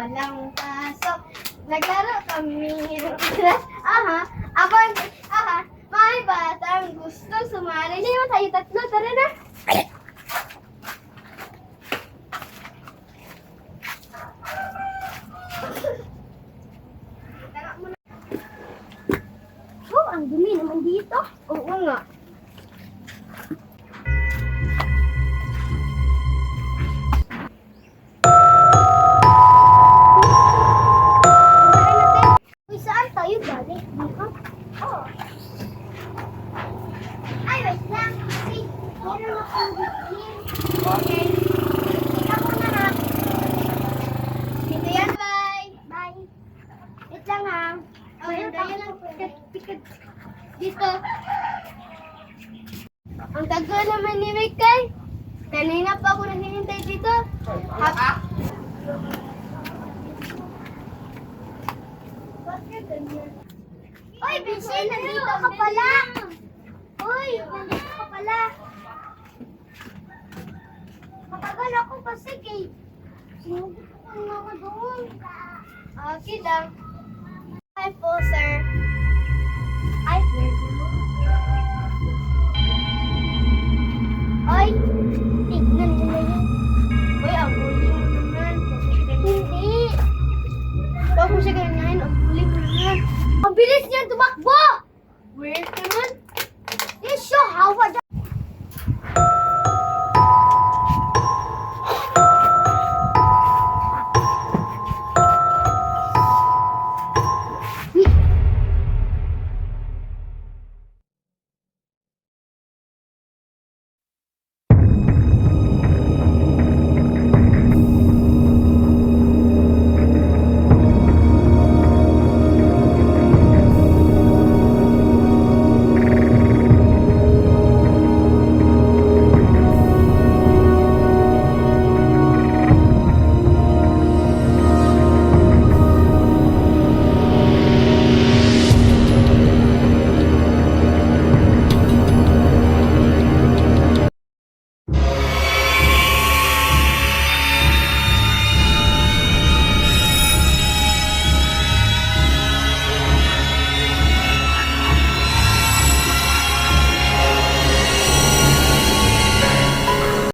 walang pasok. Naglaro kami ng class, abang, may batang gusto sumali. Sino tayo tatlo? Tara na! Oh, ang dumi naman dito. Oo nga. Uy, saan tayo balik? Dito? Oo. Ay, wait lang. Kasi, meron akong bigyan. Okay. Tika muna ha. Dito yan, bye. Bye. Wait lang ha. Oh, yan lang. Pikat. Dito. Ang tagal naman ni Mikay. Kanina pa ako naghihintay dito. Uy, Bisi, nandito ka pala. Uy, nandito ka pala. Matagal ako kasi kay... Sinugod ko na ako doon. Okay lang. Hi po, sir. Ay, Oy,